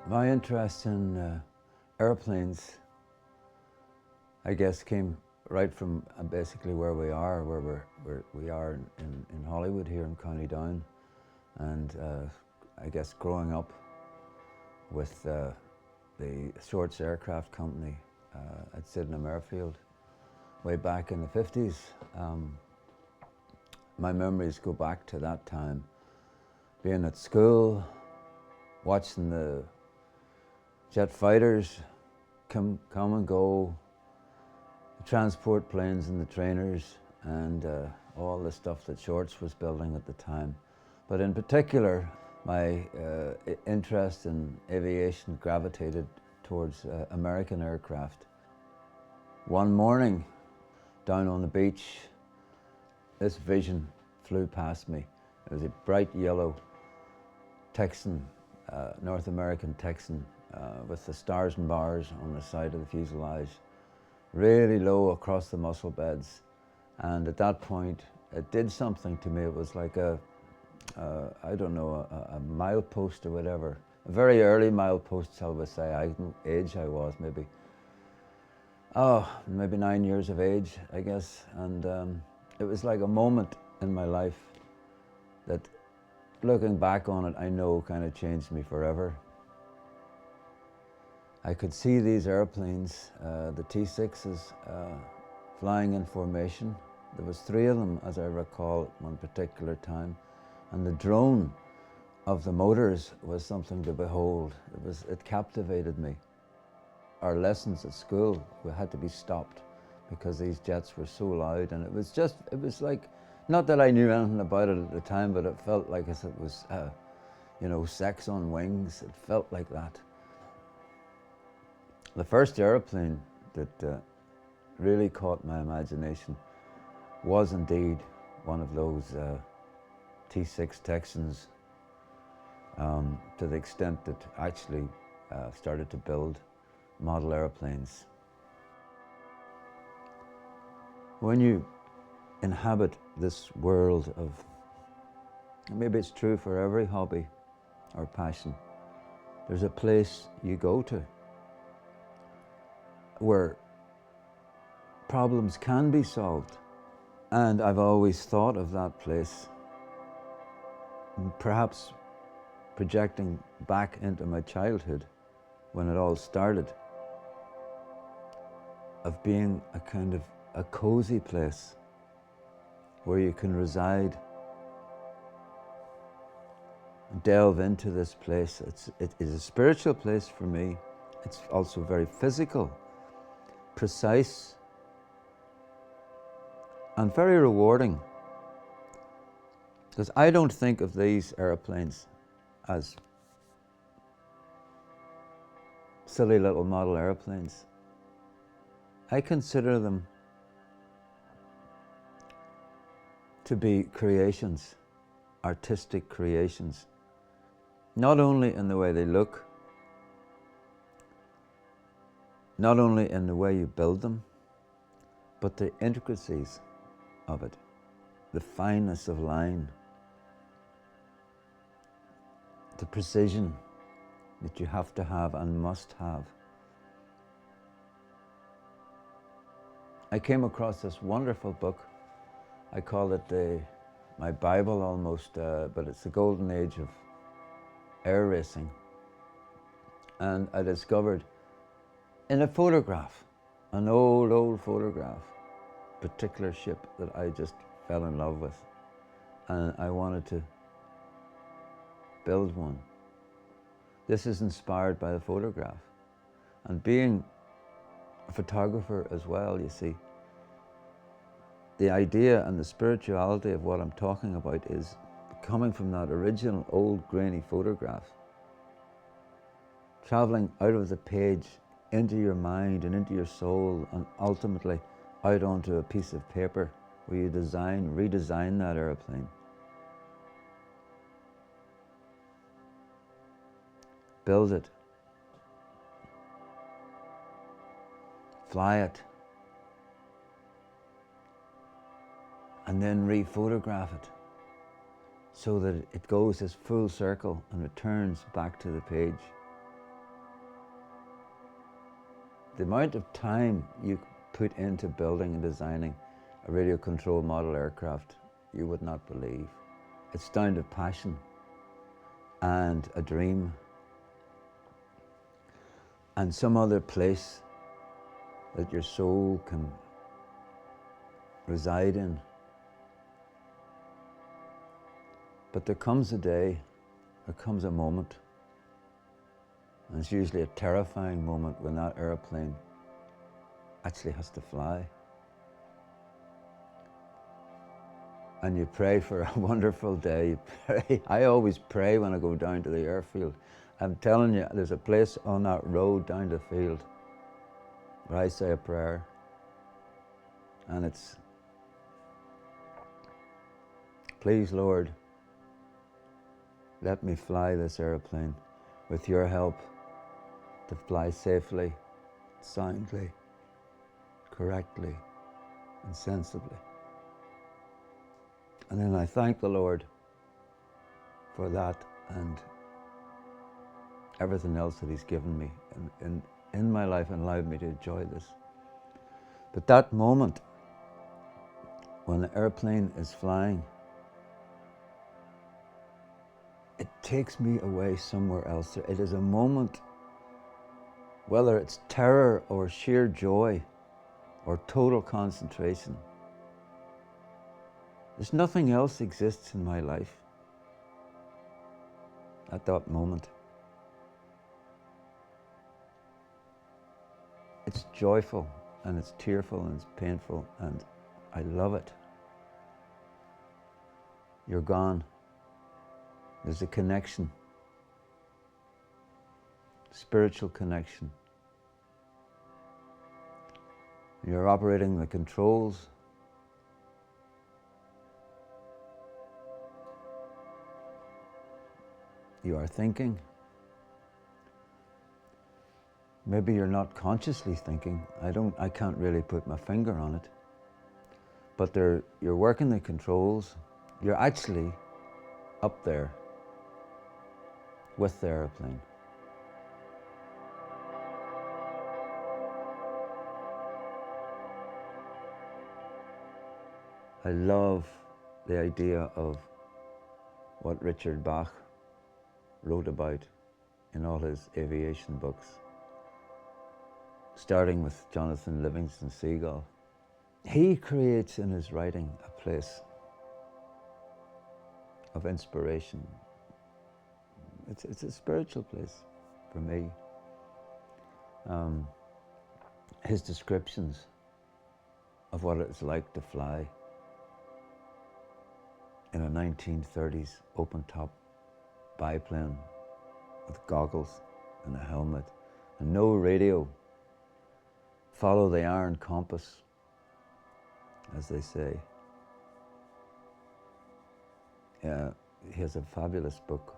My interest in airplanes, I guess, came right from basically where we are, we are in Hollywood here in County Down, and I guess growing up with the Shorts Aircraft Company at Sydenham Airfield way back in the 50s. My memories go back to that time, being at school, watching the jet fighters come and go, the transport planes and the trainers, and all the stuff that Shorts was building at the time. But in particular, my interest in aviation gravitated towards American aircraft. One morning, down on the beach, this vision flew past me. It was a bright yellow Texan, North American Texan, with the stars and bars on the side of the fuselage, really low across the muscle beds. And at that point, it did something to me. It was like I don't know, a milepost or whatever. A very early milepost, shall we say. I don't know age I was, maybe 9 years of age, I guess. And it was like a moment in my life that, looking back on it, I know kind of changed me forever. I could see these airplanes, the T-6s, flying in formation. There was 3 of them, as I recall, at one particular time. And the drone of the motors was something to behold. It captivated me. Our lessons at school had to be stopped because these jets were so loud, and it was like, not that I knew anything about it at the time, but it felt like as it was, sex on wings. It felt like that. The first airplane that really caught my imagination was indeed one of those T-6 Texans, to the extent that actually started to build model airplanes. When you inhabit this world of, maybe it's true for every hobby or passion, there's a place you go to where problems can be solved. And I've always thought of that place, perhaps projecting back into my childhood when it all started, of being a kind of a cozy place where you can reside, delve into this place. It is a spiritual place for me. It's also very physical, precise, and very rewarding. Because I don't think of these airplanes as silly little model airplanes. I consider them to be creations, artistic creations, not only in the way they look, not only in the way you build them, but the intricacies of it, the fineness of line, the precision that you have to have and must have. I came across this wonderful book. I call it my Bible almost, but it's the golden age of air racing. And I discovered in a photograph, an old photograph, a particular ship that I just fell in love with. And I wanted to build one. This is inspired by the photograph. And being a photographer as well, you see, the idea and the spirituality of what I'm talking about is coming from that original old grainy photograph, traveling out of the page into your mind and into your soul, and ultimately out onto a piece of paper where you redesign that airplane. Build it, fly it, and then re-photograph it so that it goes this full circle and returns back to the page. The amount of time you put into building and designing a radio controlled model aircraft, you would not believe. It's down to passion and a dream and some other place that your soul can reside in. But there comes a day, there comes a moment, and it's usually a terrifying moment when that airplane actually has to fly. And you pray for a wonderful day. You pray. I always pray when I go down to the airfield. I'm telling you, there's a place on that road down the field where I say a prayer. And it's, please, Lord, let me fly this airplane with your help to fly safely, soundly, correctly, and sensibly. And then I thank the Lord for that and everything else that He's given me in my life and allowed me to enjoy this. But that moment when the airplane is flying, it takes me away somewhere else. It is a moment, whether it's terror or sheer joy or total concentration. There's nothing else exists in my life at that moment. It's joyful and it's tearful and it's painful and I love it. You're gone. There's a connection, spiritual connection. You're operating the controls. You are thinking. Maybe you're not consciously thinking. I can't really put my finger on it. But you're working the controls. You're actually up there with the airplane. I love the idea of what Richard Bach wrote about in all his aviation books, starting with Jonathan Livingston Seagull. He creates in his writing a place of inspiration. It's a spiritual place for me. His descriptions of what it's like to fly in a 1930s open-top biplane with goggles and a helmet and no radio. Follow the iron compass, as they say. He has a fabulous book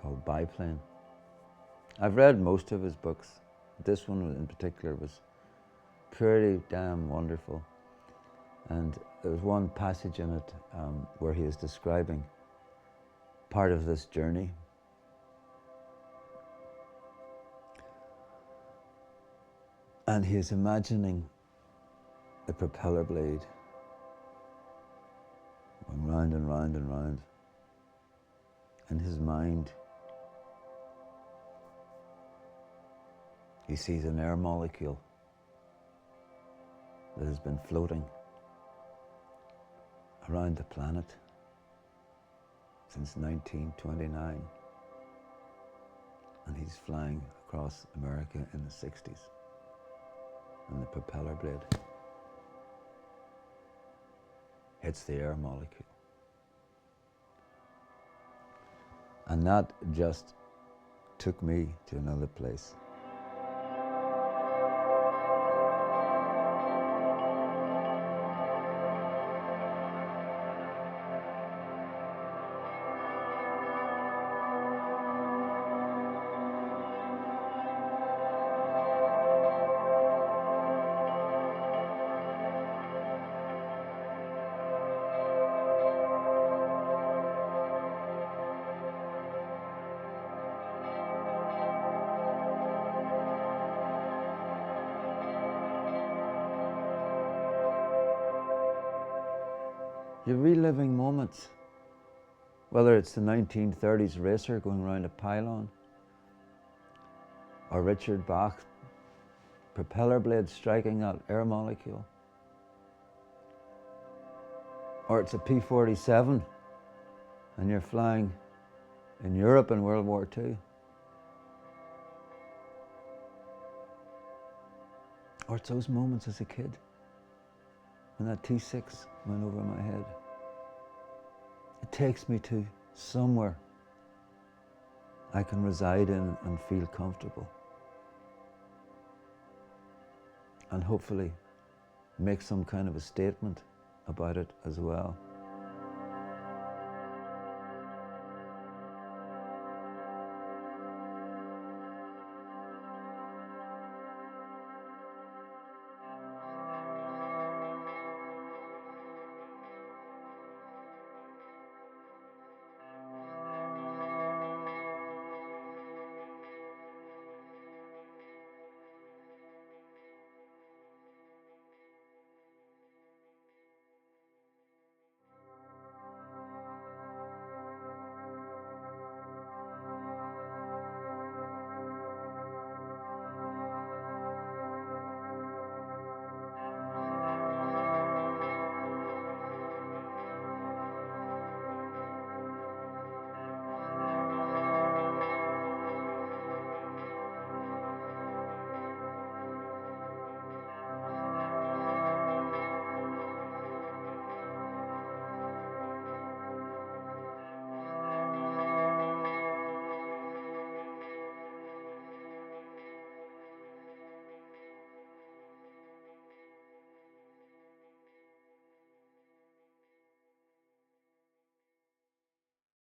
called Biplane. I've read most of his books. This one in particular was pretty damn wonderful. And there was one passage in it where he is describing part of this journey. And he is imagining the propeller blade going round and round and round. In his mind, he sees an air molecule that has been floating around the planet since 1929. And he's flying across America in the 60s. And the propeller blade hits the air molecule. And that just took me to another place. You're reliving moments, whether it's the 1930s racer going around a pylon, or Richard Bach propeller blade striking that air molecule, or it's a P-47 and you're flying in Europe in World War II, or it's those moments as a kid when that T6 went over my head. It takes me to somewhere I can reside in and feel comfortable, and hopefully make some kind of a statement about it as well.